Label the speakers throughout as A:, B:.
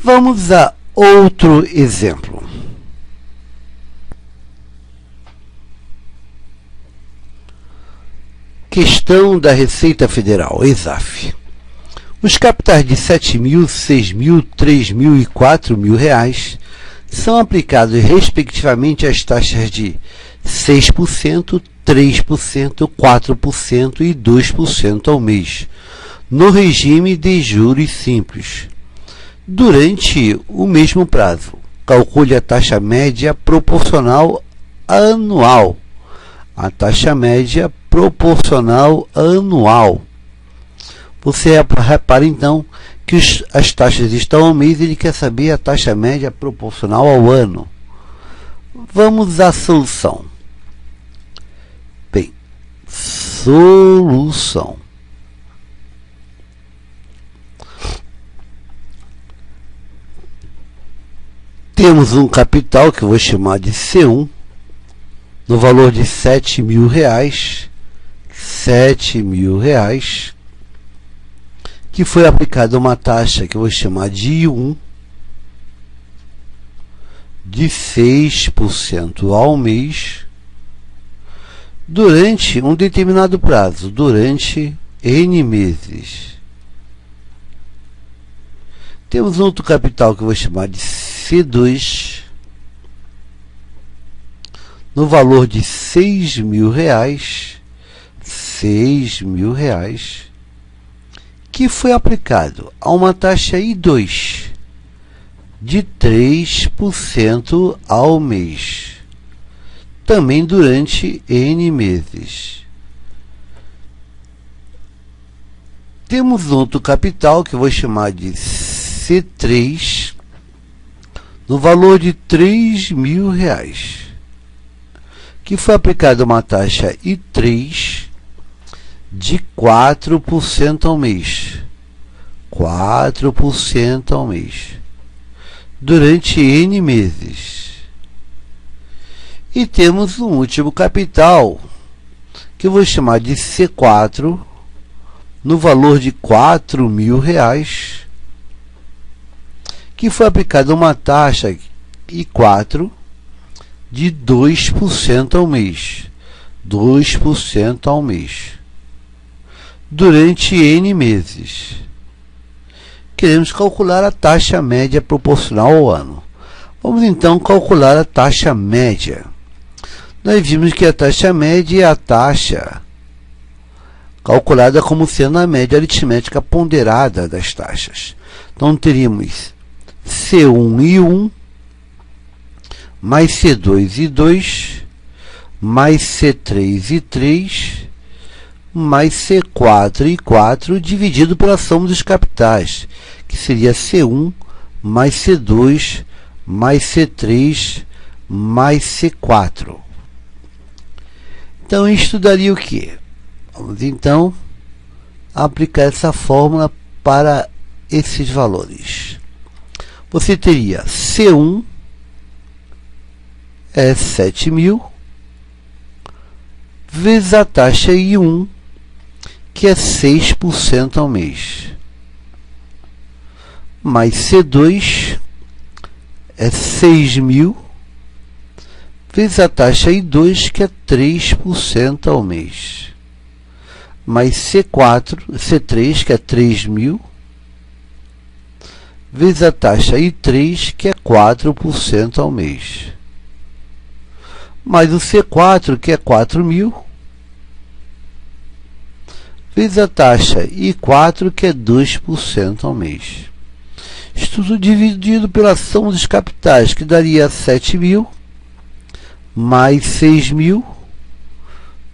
A: Vamos a outro exemplo. Questão da Receita Federal, ESAF. Os capitais de 7.000, 6.000, 3.000 e 4.000 reais são aplicados respectivamente às taxas de 6%, 3%, 4% e 2% ao mês, no regime de juros simples, durante o mesmo prazo. Calcule a taxa média proporcional anual. A taxa média proporcional anual. Você repara então que as taxas estão ao mês e ele quer saber a taxa média proporcional ao ano. Vamos à solução. Bem, solução. Temos um capital que eu vou chamar de C1, no valor de 7.000 reais, 7.000 reais, que foi aplicada uma taxa que eu vou chamar de I1, de 6% ao mês, durante um determinado prazo, durante N meses. Temos outro capital que eu vou chamar de C2, no valor de 6.000 reais, 6.000 reais, que foi aplicado a uma taxa I2 de 3% ao mês, também durante N meses. Temos outro capital que eu vou chamar de C3, no valor de 3.000 reais, que foi aplicada uma taxa I3 de 4% ao mês, 4% ao mês, durante N meses. E temos um último capital, que eu vou chamar de C4, no valor de 4.000 reais, que foi aplicada uma taxa I4 de 2% ao mês, 2% ao mês, durante N meses. Queremos calcular a taxa média proporcional ao ano. Vamos então calcular a taxa média. Nós vimos que a taxa média é a taxa calculada como sendo a média aritmética ponderada das taxas. Então teríamos C1 e 1, mais C2 e 2, mais C3 e 3, mais C4 e 4, dividido pela soma dos capitais, que seria C1 mais C2 mais C3 mais C4. Então, isto daria o quê? Vamos então aplicar essa fórmula para esses valores. Você teria C1 é 7.000 vezes a taxa I1, que é 6% ao mês, mais C2 é 6.000 vezes a taxa I2, que é 3% ao mês, mais C3, que é 3.000, vezes a taxa I3, que é 4% ao mês, mais o C4, que é 4.000, vezes a taxa I4, que é 2% ao mês. Isso tudo dividido pela soma dos capitais, que daria 7.000, mais 6.000,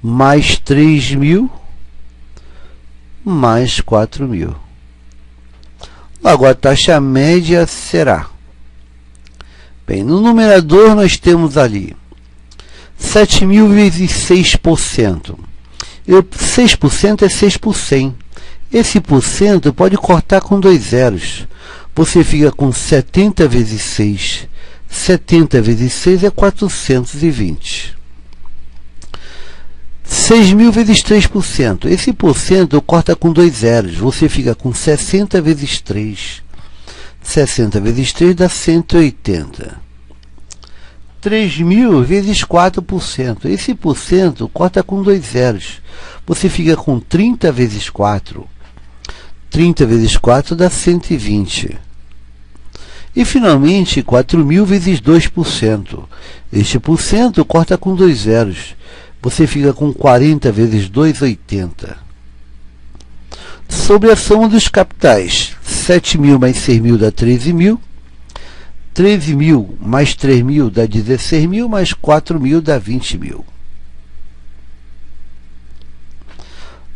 A: mais 3.000, mais 4.000. Agora, a taxa média será... Bem, no numerador nós temos ali 7.000 vezes 6%. 6% é 6 por 100. Esse por cento pode cortar com 2 zeros. Você fica com 70 vezes 6. 70 vezes 6 é 420. 6.000 vezes 3%. Esse porcento corta com 2 zeros. Você fica com 60 vezes 3. 60 vezes 3 dá 180. 3.000 vezes 4%. Esse porcento corta com 2 zeros. Você fica com 30 vezes 4. 30 vezes 4 dá 120. E, finalmente, 4.000 vezes 2%. Este porcento corta com 2 zeros. Você fica com 40 vezes 2, 80. Sobre a soma dos capitais, 7.000 mais 6.000 dá 13.000. 13.000 mais 3.000 dá 16.000, mais 4.000 dá 20.000.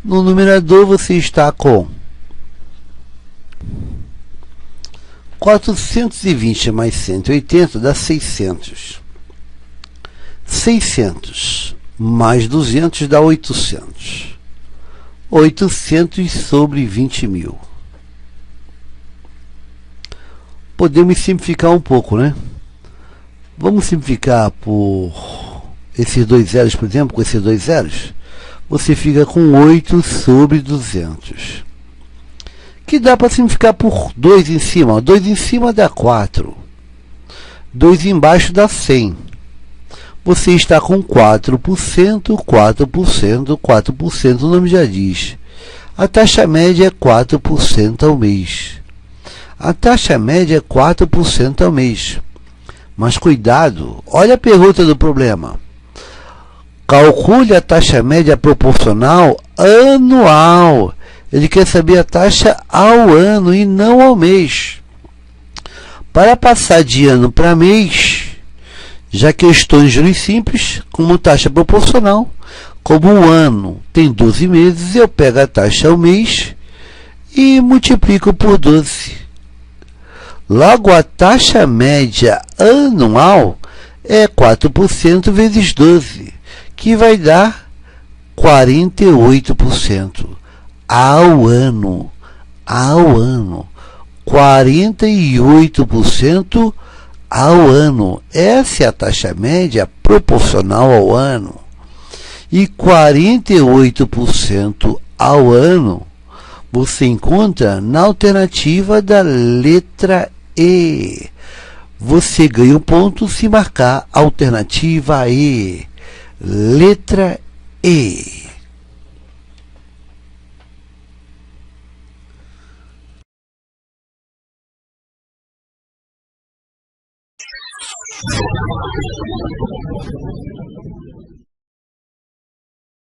A: No numerador você está com 420 mais 180 dá 600. 600 mais 200 dá 800. 800 sobre 20.000. Podemos simplificar um pouco, né? Vamos simplificar por esses 2 zeros, por exemplo, com esses 2 zeros. Você fica com 8 sobre 200. Que dá para simplificar por 2 em cima. 2 em cima dá 4. 2 embaixo dá 100. Você está com 4%, 4%, 4%, o nome já diz. A taxa média é 4% ao mês. A taxa média é 4% ao mês. Mas cuidado, olha a pergunta do problema. Calcule a taxa média proporcional anual. Ele quer saber a taxa ao ano e não ao mês. Para passar de ano para mês, já que eu estou em juros simples, como taxa proporcional, como um ano tem 12 meses, eu pego a taxa ao mês e multiplico por 12. Logo, a taxa média anual é 4% vezes 12, que vai dar 48% ao ano. Ao ano. 48% ao ano. Essa é a taxa média proporcional ao ano. E 48% ao ano você encontra na alternativa da letra E. Você ganha um ponto se marcar a alternativa E. Letra E.